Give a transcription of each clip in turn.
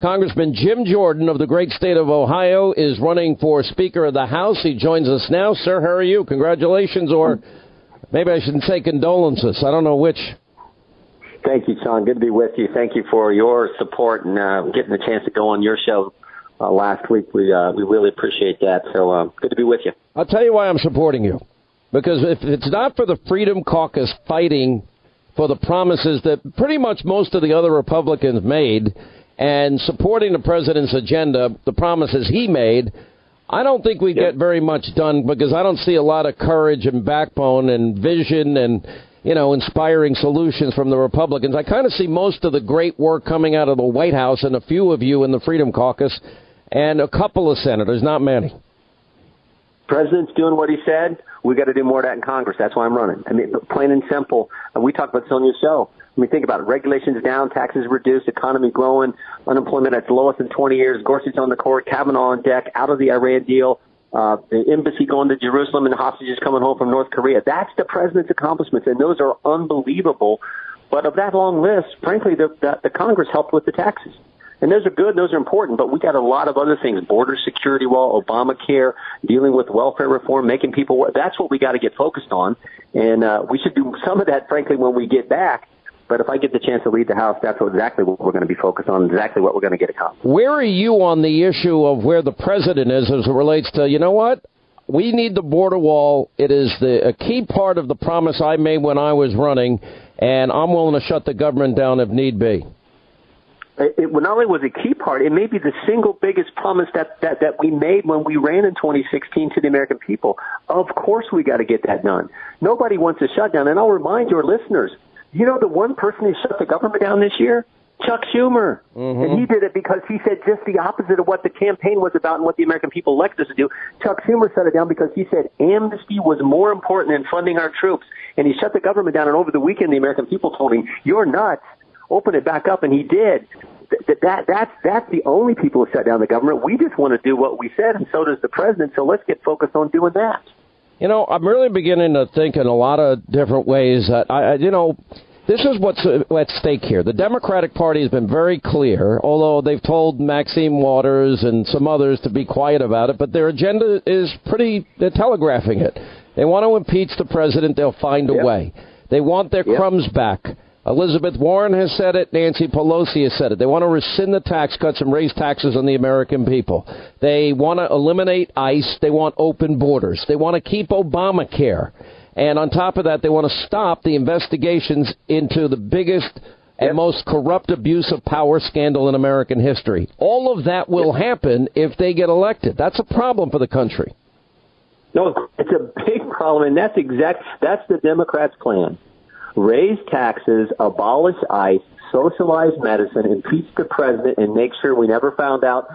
Congressman Jim Jordan of the great state of Ohio is running for Speaker of the House. He joins us now. Sir, how are you? Congratulations, or maybe I shouldn't say condolences. I don't know which. Thank you, Sean. Good to be with you. Thank you for your support and getting the chance to go on your show last week. We really appreciate that. So good to be with you. I'll tell you why I'm supporting you. Because if it's not for the Freedom Caucus fighting for the promises that pretty much most of the other Republicans made and supporting the president's agenda, the promises he made, I don't think we get very much done because I don't see a lot of courage and backbone and vision and, inspiring solutions from the Republicans. I kind of see most of the great work coming out of the White House and a few of you in the Freedom Caucus and a couple of senators, not many. President's doing what he said. We got to do more of that in Congress. That's why I'm running. I mean, plain and simple. And we talked about this on your show. I mean, think about it. Regulations down, taxes reduced, economy growing, unemployment at the lowest in 20 years, Gorsuch on the court, Kavanaugh on deck, out of the Iran deal, the embassy going to Jerusalem and the hostages coming home from North Korea. That's the president's accomplishments, and those are unbelievable. But of that long list, frankly, the Congress helped with the taxes. And those are good, and those are important, but we got a lot of other things, border security wall, Obamacare, dealing with welfare reform, making people work. That's what we got to get focused on. And we should do some of that, frankly, when we get back. But if I get the chance to lead the House, that's exactly what we're going to be focused on, exactly what we're going to get accomplished. Where are you on the issue of where the president is as it relates to, you know what? We need the border wall. It is a key part of the promise I made when I was running, and I'm willing to shut the government down if need be. It not only was a key part, it may be the single biggest promise that we made when we ran in 2016 to the American people. Of course we got to get that done. Nobody wants a shutdown. And I'll remind your listeners, the one person who shut the government down this year? Chuck Schumer. Mm-hmm. And he did it because he said just the opposite of what the campaign was about and what the American people elected us to do. Chuck Schumer shut it down because he said amnesty was more important than funding our troops. And he shut the government down. And over the weekend, the American people told him, "You're nuts. Open it back up," and he did. That's the only people who shut down the government. We just want to do what we said, and so does the president. So let's get focused on doing that. I'm really beginning to think in a lot of different ways that this is what's at stake here. The Democratic Party has been very clear, although they've told Maxine Waters and some others to be quiet about it, but their agenda is they're telegraphing it. They want to impeach the president. They'll find a way. They want their crumbs back. Elizabeth Warren has said it. Nancy Pelosi has said it. They want to rescind the tax cuts and raise taxes on the American people. They want to eliminate ICE. They want open borders. They want to keep Obamacare. And on top of that, they want to stop the investigations into the biggest and most corrupt abuse of power scandal in American history. All of that will happen if they get elected. That's a problem for the country. No, it's a big problem, and that's the Democrats' plan. Raise taxes, abolish ICE, socialize medicine, impeach the president, and make sure we never find out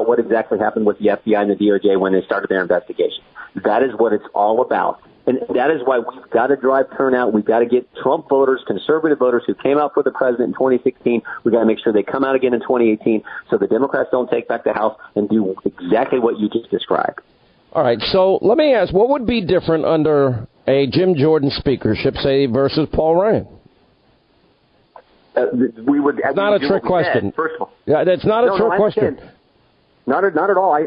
what exactly happened with the FBI and the DOJ when they started their investigation. That is what it's all about. And that is why we've got to drive turnout. We've got to get Trump voters, conservative voters who came out for the president in 2016. We've got to make sure they come out again in 2018 so the Democrats don't take back the House and do exactly what you just described. All right, so let me ask, what would be different under a Jim Jordan speakership, say, versus Paul Ryan? It's not a trick question. First of all, that's not a trick question. Not at all.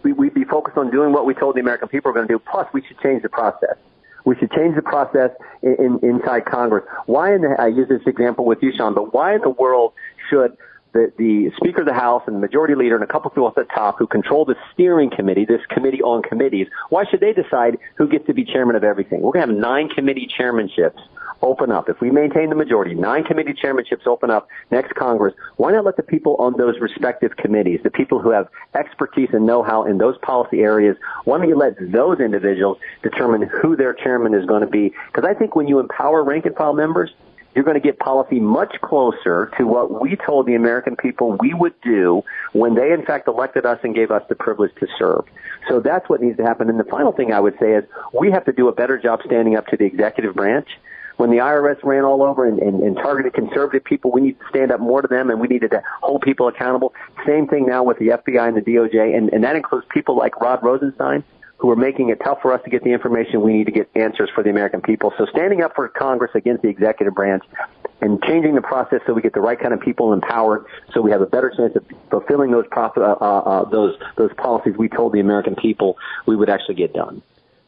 We'd be focused on doing what we told the American people we're going to do. Plus, we should change the process. We should change the process inside Congress. I use this example with you, Sean, but why in the world should the Speaker of the House and the Majority Leader and a couple people at the top who control the steering committee, this committee on committees, why should they decide who gets to be chairman of everything? We're going to have 9 committee chairmanships open up. If we maintain the majority, 9 committee chairmanships open up next Congress, why not let the people on those respective committees, the people who have expertise and know-how in those policy areas, why don't you let those individuals determine who their chairman is going to be? Because I think when you empower rank-and-file members, you're going to get policy much closer to what we told the American people we would do when they, in fact, elected us and gave us the privilege to serve. So that's what needs to happen. And the final thing I would say is we have to do a better job standing up to the executive branch. When the IRS ran all over and targeted conservative people, we need to stand up more to them, and we needed to hold people accountable. Same thing now with the FBI and the DOJ, and that includes people like Rod Rosenstein, who are making it tough for us to get the information we need to get answers for the American people. So standing up for Congress against the executive branch, and changing the process so we get the right kind of people empowered, so we have a better chance of fulfilling those policies we told the American people we would actually get done.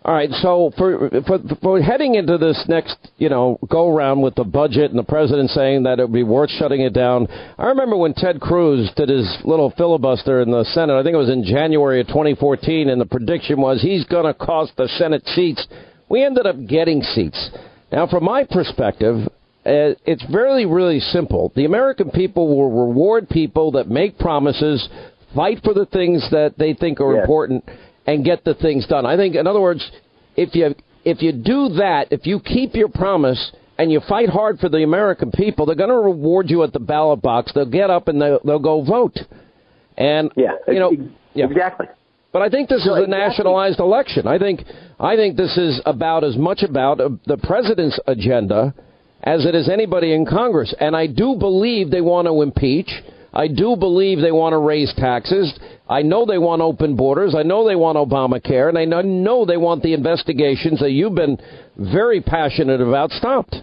All right, so for heading into this next, go round with the budget and the president saying that it would be worth shutting it down, I remember when Ted Cruz did his little filibuster in the Senate, I think it was in January of 2014, and the prediction was he's going to cost the Senate seats. We ended up getting seats. Now, from my perspective, it's really, really simple. The American people will reward people that make promises, fight for the things that they think are important, and get the things done. I think, in other words, if you do that, if you keep your promise and you fight hard for the American people, they're going to reward you at the ballot box. They'll get up and they'll go vote. And exactly. But I think this is a nationalized election. I think this is about as much about the president's agenda as it is anybody in Congress. And I do believe they want to impeach. I do believe they want to raise taxes. I know they want open borders. I know they want Obamacare. And I know they want the investigations that you've been very passionate about stopped.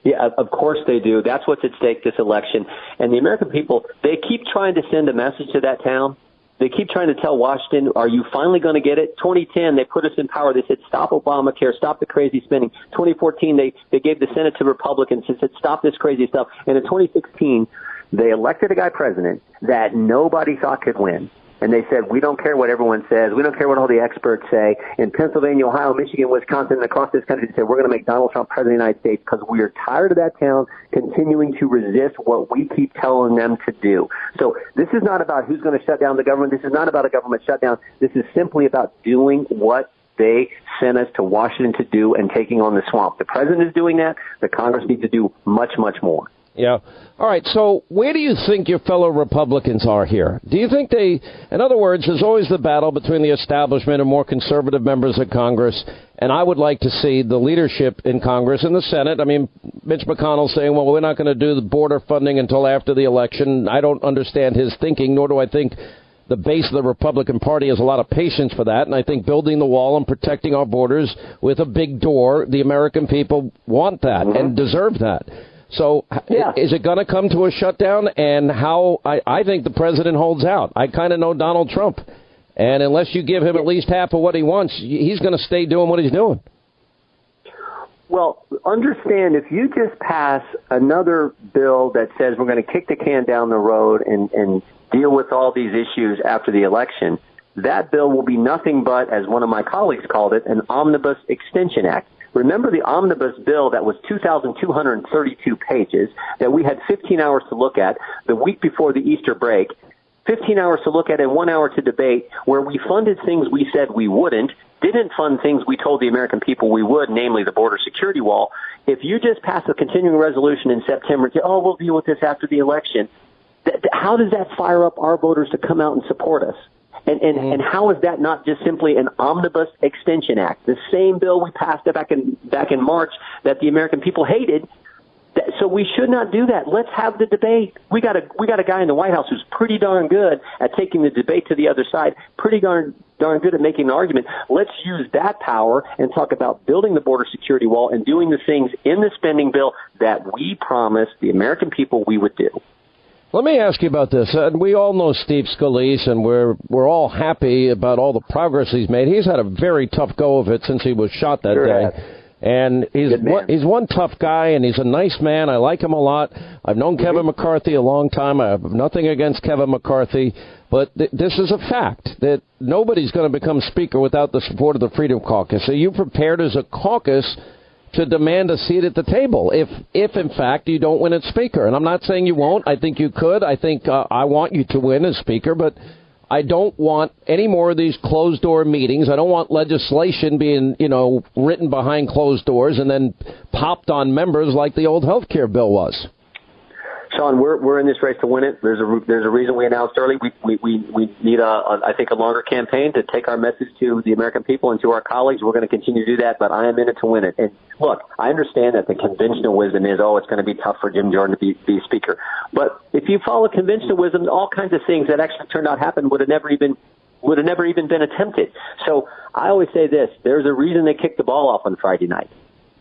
Yeah, of course they do. That's what's at stake this election. And the American people, they keep trying to send a message to that town. They keep trying to tell Washington, are you finally going to get it? 2010, they put us in power. They said, stop Obamacare, stop the crazy spending. 2014, they gave the Senate to Republicans and said, stop this crazy stuff. And in 2016, they elected a guy president that nobody thought could win. And they said, we don't care what everyone says. We don't care what all the experts say. In Pennsylvania, Ohio, Michigan, Wisconsin, and across this country, they said, we're going to make Donald Trump president of the United States because we are tired of that town continuing to resist what we keep telling them to do. So this is not about who's going to shut down the government. This is not about a government shutdown. This is simply about doing what they sent us to Washington to do and taking on the swamp. The president is doing that. The Congress needs to do much, much more. Yeah. All right. So where do you think your fellow Republicans are here? Do you think in other words, there's always the battle between the establishment and more conservative members of Congress. And I would like to see the leadership in Congress and the Senate. I mean, Mitch McConnell saying, well, we're not going to do the border funding until after the election. I don't understand his thinking, nor do I think the base of the Republican Party has a lot of patience for that. And I think building the wall and protecting our borders with a big door, the American people want that and deserve that. So is it going to come to a shutdown? And how I think the president holds out. I kind of know Donald Trump. And unless you give him at least half of what he wants, he's going to stay doing what he's doing. Well, understand, if you just pass another bill that says we're going to kick the can down the road and deal with all these issues after the election, that bill will be nothing but, as one of my colleagues called it, an omnibus extension act. Remember the omnibus bill that was 2,232 pages that we had 15 hours to look at the week before the Easter break, 15 hours to look at and 1 hour to debate, where we funded things we said we wouldn't, didn't fund things we told the American people we would, namely the border security wall. If you just pass a continuing resolution in September and say, oh, we'll deal with this after the election, how does that fire up our voters to come out and support us? And how is that not just simply an omnibus extension act? The same bill we passed back in March that the American people hated. So we should not do that. Let's have the debate. We got a guy in the White House who's pretty darn good at taking the debate to the other side, pretty darn good at making an argument. Let's use that power and talk about building the border security wall and doing the things in the spending bill that we promised the American people we would do. Let me ask you about this. We all know Steve Scalise, and we're all happy about all the progress he's made. He's had a very tough go of it since he was shot that day. And he's one tough guy, and he's a nice man. I like him a lot. I've known Kevin McCarthy a long time. I have nothing against Kevin McCarthy. But this is a fact that nobody's going to become Speaker without the support of the Freedom Caucus. Are you prepared as a caucus to demand a seat at the table if in fact you don't win as Speaker? And I'm not saying you won't. I think you could. I think I want you to win as Speaker, but I don't want any more of these closed-door meetings. I don't want legislation being, written behind closed doors and then popped on members like the old health care bill was. Sean, we're in this race to win it. There's a reason we announced early. We need I think a longer campaign to take our message to the American people and to our colleagues. We're going to continue to do that, but I am in it to win it. And look, I understand that the conventional wisdom is, it's going to be tough for Jim Jordan to be Speaker. But if you follow conventional wisdom, all kinds of things that actually turned out happen would have never even been attempted. So I always say this: there's a reason they kicked the ball off on Friday night.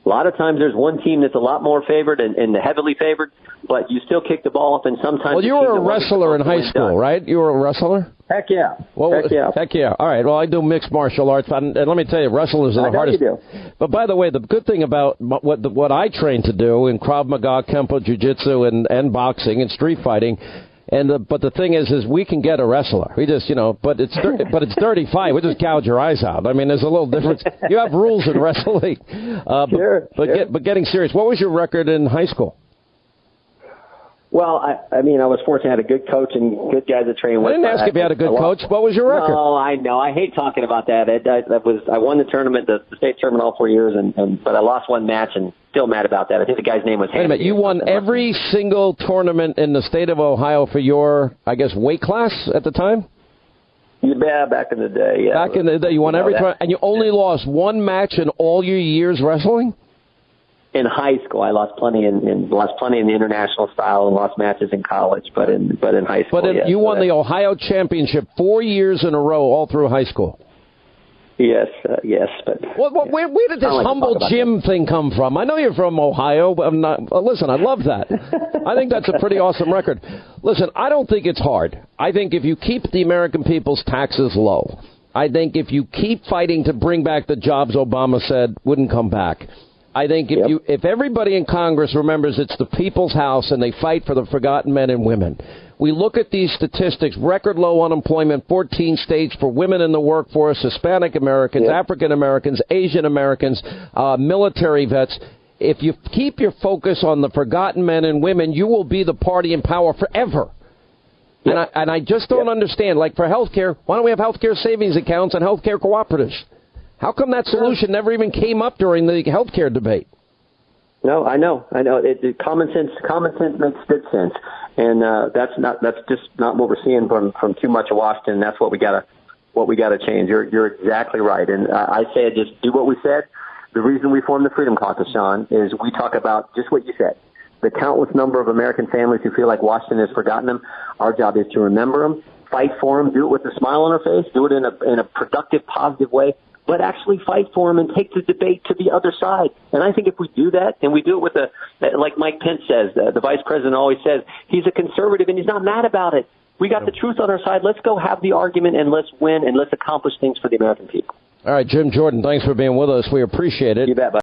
A lot of times there's one team that's a lot more favored and heavily favored, but you still kick the ball up, and sometimes... Well, you were a wrestler in high school, right? You were a wrestler? Heck yeah. Heck yeah. All right, well, I do mixed martial arts, and let me tell you, wrestlers are the hardest. You do. But by the way, the good thing about what I trained to do in Krav Maga, Kempo, Jiu-Jitsu, and boxing and street fighting... But the thing is we can get a wrestler. We just, but it's dirty fight. We just gouge your eyes out. I mean, there's a little difference. You have rules in wrestling. Sure. But getting serious, what was your record in high school? Well, I mean, I was fortunate to have a good coach and good guys to train with. I didn't ask if you had a good coach. What was your record? No, I know. I hate talking about that. I won the tournament, the state tournament, all 4 years, but I lost one match and still mad about that. I think the guy's name was. Wait a minute. You won every single tournament in the state of Ohio for your, I guess, weight class at the time? Yeah, back in the day. Yeah. Back in the day, you won every tournament, and you only lost one match in all your years wrestling? In high school, I lost plenty in the international style and lost matches in college, but in high school. But you won the Ohio championship 4 years in a row, all through high school. Yes, but where did this humble Jim thing come from? I know you're from Ohio, but I'm not. Listen, I love that. I think that's a pretty awesome record. Listen, I don't think it's hard. I think if you keep the American people's taxes low, I think if you keep fighting to bring back the jobs Obama said wouldn't come back. I think if everybody in Congress remembers it's the people's house and they fight for the forgotten men and women, we look at these statistics, record low unemployment, 14 states for women in the workforce, Hispanic Americans, African Americans, Asian Americans, military vets. If you keep your focus on the forgotten men and women, you will be the party in power forever. Yep. And I just don't understand. Like for health care, why don't we have health care savings accounts and health care cooperatives? How come that solution never even came up during the health care debate? No, I know. Common sense makes good sense, and that's just not what we're seeing from too much of Washington. That's what we gotta change. You're exactly right, and I say just do what we said. The reason we formed the Freedom Caucus, Sean, is we talk about just what you said. The countless number of American families who feel like Washington has forgotten them. Our job is to remember them, fight for them, do it with a smile on our face, do it in a productive, positive way. But actually fight for them and take the debate to the other side. And I think if we do that, and we do it with like Mike Pence says, the vice president always says, he's a conservative and he's not mad about it. We got the truth on our side. Let's go have the argument and let's win and let's accomplish things for the American people. All right, Jim Jordan, thanks for being with us. We appreciate it. You bet, bud.